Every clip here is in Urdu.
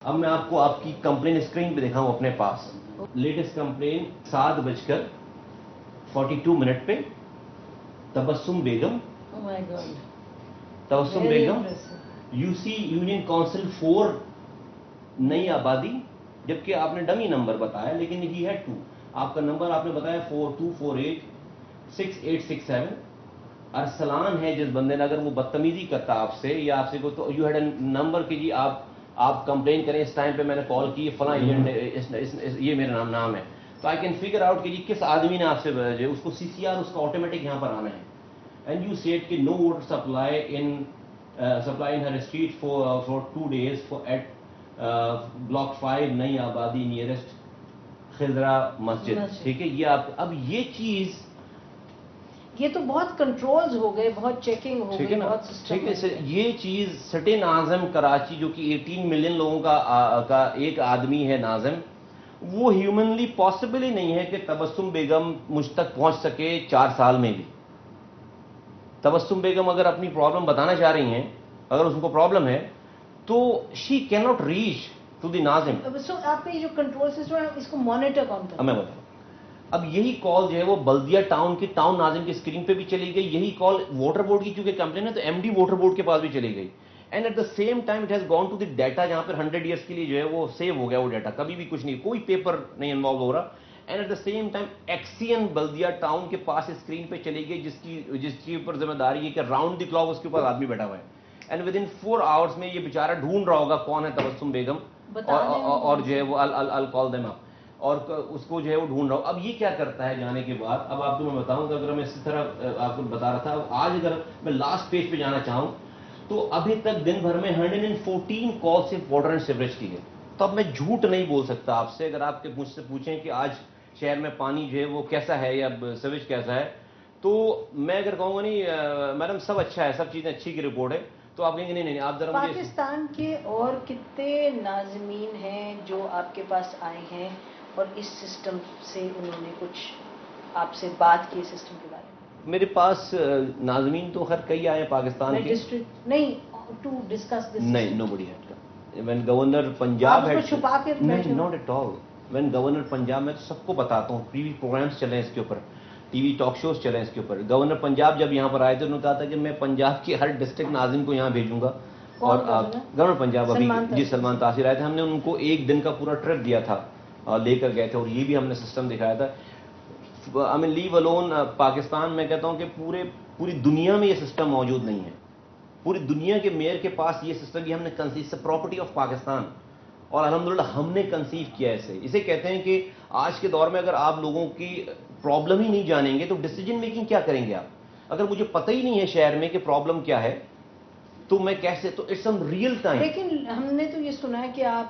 اب میں آپ کو آپ کی کمپلین اسکرین پہ دکھاؤں اپنے پاس. لیٹسٹ کمپلین 7:42 پہ تبسم بیگم. تبسم بیگم UC یونین کونسل 4 نئی آبادی, جبکہ آپ نے ڈمی نمبر بتایا لیکن ہی ہیڈ 2. آپ کا نمبر آپ نے بتایا 42486867. ارسلان ہے جس بندے نے, اگر وہ بدتمیزی کرتا آپ سے یا آپ سے کوئی, تو یو ہیڈ اے نمبر کہ جی آپ کمپلین کریں اس ٹائم پہ میں نے کال کی فلاں ایجنٹ, یہ میرا نام ہے, تو آئی کین فگر آؤٹ کہ جی کس آدمی نے آپ سے اس کو CCR اس کا آٹومیٹک یہاں پر آنا ہے. اینڈ یو سیڈ کہ no water supply in her street for 2 days at block 5 نئی آبادی نیئرسٹ خضرا مسجد. ٹھیک ہے, یہ آپ اب یہ چیز, یہ تو بہت کنٹرولز ہو گئے, بہت چیکنگ ہو گئی, بہت سسٹم. ٹھیک ہے, یہ چیز سٹے ناظم کراچی جو کہ 18 ملین لوگوں کا ایک آدمی ہے ناظم, وہ ہیومنلی پاسبل ہی نہیں ہے کہ تبسم بیگم مجھ تک پہنچ سکے 4 سال میں بھی. تبسم بیگم اگر اپنی پرابلم بتانا چاہ رہی ہیں, اگر اس کو پرابلم ہے تو she can not reach to the ناظم. آپ کا یہ جو کنٹرول سسٹم ہے اس کو مانیٹر کون کرتا ہے؟ میں بتاؤں, اب یہی کال جو ہے وہ بلدیہ ٹاؤن کی ٹاؤن ناظم کی اسکرین پہ بھی چلی گئی, یہی کال واٹر بورڈ کی چونکہ کمپلین ہے تو MD واٹر بورڈ کے پاس بھی چلی گئی. And at the same time it has gone to the data, جہاں پر 100 years کے لیے جو ہے وہ سیو ہو گیا وہ ڈیٹا, کبھی بھی کچھ نہیں, کوئی پیپر نہیں انوالو ہو رہا. And at the same time XEN بلدیہ ٹاؤن کے پاس اسکرین پہ چلی گئی, جس کی اوپر ذمہ داری ہے کہ راؤنڈ دی کلاک اس کے اوپر آدمی بیٹھا ہوا ہے. اینڈ ود ان 4 hours میں یہ بیچارہ ڈھونڈ رہا ہوگا کون ہے تبسم بیگم, اور جو ہے وہ I'll call them up, اور اس کو جو ہے وہ ڈھونڈ رہا ہوں. اب یہ کیا کرتا ہے جانے کے بعد, اب آپ کو میں بتاؤں کہ اگر میں اسی طرح آپ کو بتا رہا تھا, آج اگر میں لاسٹ پیج پہ جانا چاہوں تو ابھی تک دن بھر میں 114 کال صرف واٹر اینڈ سیوریج کی ہے. تو اب میں جھوٹ نہیں بول سکتا آپ سے, اگر آپ مجھ سے پوچھیں کہ آج شہر میں پانی جو ہے وہ کیسا ہے یا سیوریج کیسا ہے, تو میں اگر کہوں گا نہیں میڈم سب اچھا ہے, سب چیزیں اچھی کی رپورٹ ہے, تو آپ کہیں گے نہیں آپ ذرا پاکستان کے اور کتنے ناظمین ہیں جو آپ کے پاس آئے ہیں اور اس سسٹم سے انہوں نے کچھ آپ سے بات کی سسٹم کے بارے میں؟ میرے پاس ناظمین تو خیر کئی آئے ہیں پاکستان کے, نہیں ٹو ڈسکس دس, نہیں nobody had. When governor Punjab ہے, چھپا کے نہیں not at all. When governor Punjab, میں تو سب کو بتاتا ہوں, ٹی وی پروگرامس چلے ہیں اس کے اوپر, ٹی وی ٹاک شوز چلے ہیں اس کے اوپر. گورنر پنجاب جب یہاں پر آئے تھے انہوں نے کہا تھا کہ میں پنجاب کے ہر ڈسٹرکٹ ناظم کو یہاں بھیجوں گا. اور گورنر پنجاب ابھی جی سلمان تاثیر آئے تھے, ہم نے ان کو 1 دن کا پورا ٹرپ دیا تھا, لے کر گئے تھے, اور یہ بھی ہم نے سسٹم دکھایا تھا. آئی مین لیو الون پاکستان, میں کہتا ہوں کہ پوری دنیا میں یہ سسٹم موجود نہیں ہے. پوری دنیا کے میئر کے پاس یہ سسٹم, یہ ہم نے کنسیو, پراپرٹی آف پاکستان, اور الحمدللہ ہم نے کنسیو کیا اسے کہتے ہیں کہ آج کے دور میں اگر آپ لوگوں کی پرابلم ہی نہیں جانیں گے تو ڈیسیجن میکنگ کیا کریں گے آپ. اگر مجھے پتہ ہی نہیں ہے شہر میں کہ پرابلم کیا ہے تو میں کیسے, تو اٹس سم ریئل ٹائم. لیکن ہم نے تو یہ سنا ہے کہ آپ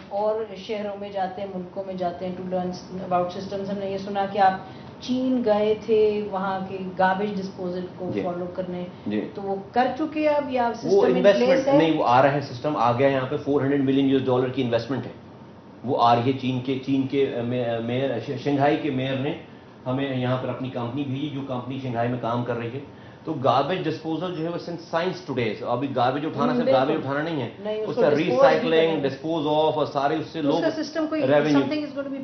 اور شہروں میں جاتے ہیں, ملکوں میں جاتے ہیں ٹو لرن اباؤٹ سسٹمز. ہم نے یہ سنا کہ آپ چین گئے تھے وہاں کے گاربیج ڈسپوزل کو فالو کرنے, تو وہ کر چکے اب یا وہ انویسٹمنٹ نہیں, وہ آ رہا ہے سسٹم, آ گیا یہاں پہ $400 ملین کی انویسٹمنٹ ہے, وہ آ رہی ہے. چین کے میئر, شنگھائی کے میئر نے ہمیں یہاں پر اپنی کمپنی بھیجی, جو کمپنی شنگھائی میں کام کر رہی ہے. تو گاربیج ڈسپوزل جو ہے وہ سائنس ٹوڈے, ابھی گاربیج اٹھانا صرف گاربیج اٹھانا نہیں ہے, اس کا ریسائکلنگ, ڈسپوز آف, اور سارے اس سے لوگ ریونیو,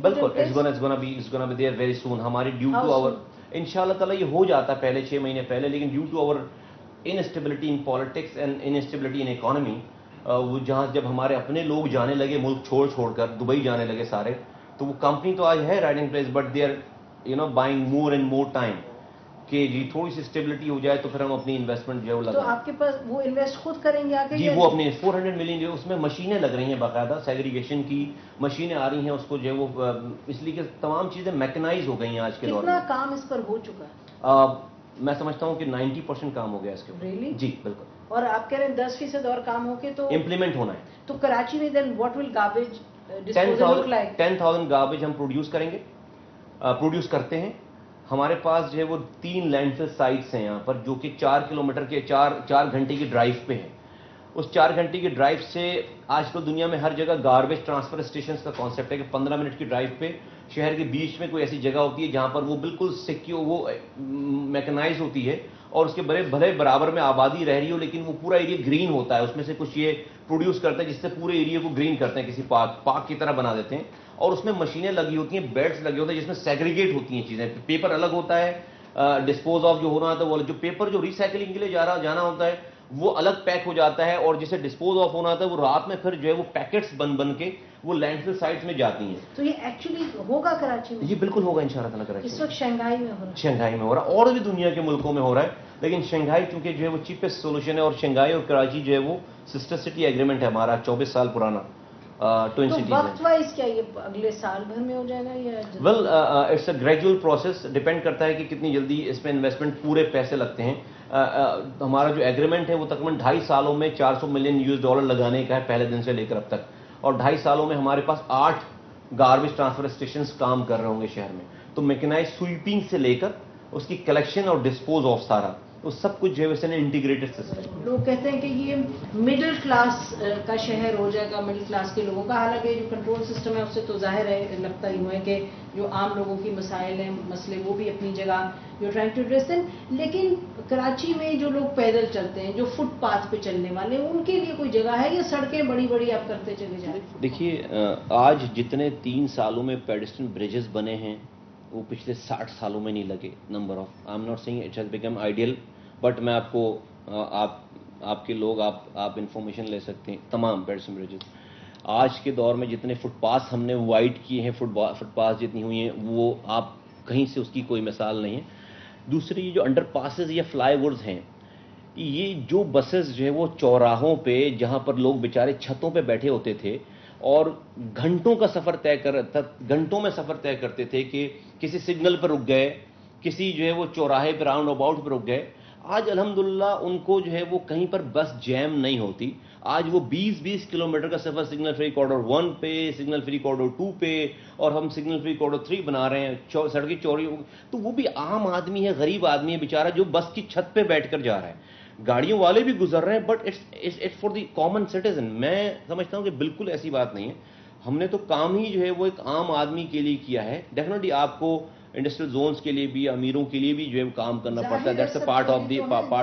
بالکل it's gonna be there very soon. ہماری ڈیو ٹو آور انشاءاللہ تعالیٰ یہ ہو جاتا پہلے 6 مہینے پہلے, لیکن due to our instability in politics and instability in economy, وہ جہاں جب ہمارے اپنے لوگ جانے لگے ملک چھوڑ کر, دبئی جانے لگے سارے, تو وہ کمپنی تو آج ہے riding place, but they are buying more and more time کہ جی تھوڑی سی اسٹیبلٹی ہو جائے تو پھر ہم اپنی انویسٹمنٹ جو ہے وہ لگائیں. تو آپ کے پاس وہ انویسٹ خود کریں گے آگے؟ جی وہ اپنے 400 ملین جو اس میں مشینیں لگ رہی ہیں, باقاعدہ سیگریگیشن کی مشینیں آ رہی ہیں, اس کو جو ہے وہ اس لیے کہ تمام چیزیں میکنائز ہو گئی ہیں آج کے دور میں. کتنا کام اس پر ہو چکا ہے؟ میں سمجھتا ہوں کہ 90% کام ہو گیا اس کے اوپر. ریئلی؟ جی بالکل. اور آپ کہہ رہے ہیں 10% اور کام ہو کے تو امپلیمنٹ ہونا ہے. تو کراچی میں then what will garbage disposal look like? 10,000 garbage ہم پروڈیوس کریں گے, پروڈیوس کرتے ہیں. ہمارے پاس جو ہے وہ 3 لینڈ فل سائٹس ہیں یہاں پر, جو کہ 4 کلومیٹر کے 4 گھنٹے کی ڈرائیو پہ ہیں. اس 4 گھنٹے کی ڈرائیو سے آج کل دنیا میں ہر جگہ گاربیج ٹرانسفر اسٹیشنز کا کانسیپٹ ہے کہ 15 منٹ کی ڈرائیو پہ شہر کے بیچ میں کوئی ایسی جگہ ہوتی ہے جہاں پر وہ بالکل سیکیور, وہ میکنائز ہوتی ہے, اور اس کے بڑے بھلے برابر میں آبادی رہ رہی ہو لیکن وہ پورا ایریا گرین ہوتا ہے, اس میں سے کچھ یہ پروڈیوس کرتے ہیں جس سے پورے ایریا کو گرین کرتے ہیں, کسی پارک کی طرح بنا دیتے ہیں, اور اس میں مشینیں لگی ہوتی ہیں, بیڈز لگے ہوتے ہیں جس میں سیگریگیٹ ہوتی ہیں چیزیں, پیپر الگ ہوتا ہے, ڈسپوز آف جو ہونا ہوتا ہے وہ جو پیپر جو ریسائکلنگ کے لیے جانا ہوتا ہے وہ الگ پیک ہو جاتا ہے, اور جسے ڈسپوز آف ہونا ہوتا ہے وہ رات میں پھر جو ہے وہ پیکٹس بن کے وہ لینڈ فل سائٹس میں جاتی ہیں. تو یہ ایکچولی ہوگا کراچی میں؟ یہ بالکل ہوگا انشاءاللہ تعالیٰ کراچی اس وقت شنگھائی میں ہو رہا ہے. شنگھائی میں ہو رہا ہے اور بھی دنیا کے ملکوں میں ہو رہا ہے, لیکن شنگھائی چونکہ جو ہے وہ چیپسٹ سولوشن ہے, اور شنگھائی اور کراچی جو ہے وہ سسٹر سٹی ایگریمنٹ ہے ہمارا 24 سال پرانا ٹوئن سٹیز ہے. وقت وائز کیا یہ اگلے سال بھر میں ہو جائے گا یا well it's a gradual process, depend کرتا ہے کہ کتنی جلدی اس میں انویسٹمنٹ پورے پیسے لگتے ہیں. ہمارا جو ایگریمنٹ ہے وہ تقریباً 2.5 سالوں میں $400 ملین لگانے کا ہے پہلے دن سے لے کر اب تک, اور 2.5 سالوں میں ہمارے پاس 8 گاربیج ٹرانسفر اسٹیشنز کام کر رہے ہوں گے شہر میں. تو میکنائز سویپنگ سے لے کر اس کی کلیکشن اور ڈسپوز آف سارا وہ سب کچھ جو ہے انٹیگریٹڈ سسٹم. لوگ کہتے ہیں کہ یہ مڈل کلاس کا شہر ہو جائے گا, مڈل کلاس کے لوگوں کا, حالانکہ جو کنٹرول سسٹم ہے اس سے تو ظاہر ہے لگتا ہی ہے کہ جو عام لوگوں کی مسائل ہیں مسئلے وہ بھی اپنی جگہ جو ٹرائنگ ٹو ایڈریس ہیں, لیکن کراچی میں جو لوگ پیدل چلتے ہیں, جو فٹ پاتھ پہ چلنے والے ہیں, ان کے لیے کوئی جگہ ہے یا سڑکیں بڑی بڑی آپ کرتے چلے جائیں؟ دیکھیے آج جتنے 3 سالوں میں پیڈسٹرین بریجز بنے ہیں وہ پچھلے 60 سالوں میں نہیں لگے. Number of I am not seeing it has become ideal, but میں آپ کو آپ کے لوگ آپ انفارمیشن لے سکتے ہیں. تمام پیڈسٹرین بریجز آج کے دور میں جتنے فٹ پاس ہم نے وائڈ کیے ہیں, فٹ پاس جتنی ہوئی ہیں وہ آپ کہیں سے اس کی کوئی مثال نہیں ہے. دوسری جو انڈر پاسز یا فلائی اوورز ہیں, یہ جو بسز جو ہے وہ چوراہوں پہ جہاں پر لوگ بیچارے چھتوں پہ بیٹھے ہوتے تھے اور گھنٹوں میں سفر طے کرتے تھے کہ کسی سگنل پر رک گئے, کسی جو ہے وہ چوراہے پہ راؤنڈ اباؤٹ پہ رک گئے, آج الحمدللہ ان کو جو ہے وہ کہیں پر بس جیم نہیں ہوتی. آج وہ 20 کلومیٹر کا سفر سگنل فری کوریڈور 1 پہ, سگنل فری کوریڈور 2 پہ, اور ہم سگنل فری کوریڈور 3 بنا رہے ہیں, سڑکیں چوری ہو. تو وہ بھی عام آدمی ہے, غریب آدمی ہے بیچارہ, جو بس کی چھت پہ بیٹھ کر جا رہا ہے. گاڑیوں والے بھی گزر رہے ہیں, but it's for the common citizen. میں سمجھتا ہوں کہ بالکل ایسی بات نہیں ہے. ہم نے تو کام ہی جو ہے وہ ایک عام آدمی کے لیے کیا ہے. ڈیفینیٹلی آپ کو انڈسٹریل زونز کے لیے بھی, امیروں کے لیے بھی جو ہے کام کرنا پڑتا ہے. That's a part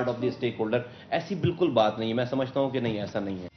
of the stake holder. ایسی بالکل بات نہیں ہے, میں سمجھتا ہوں کہ نہیں ایسا نہیں ہے.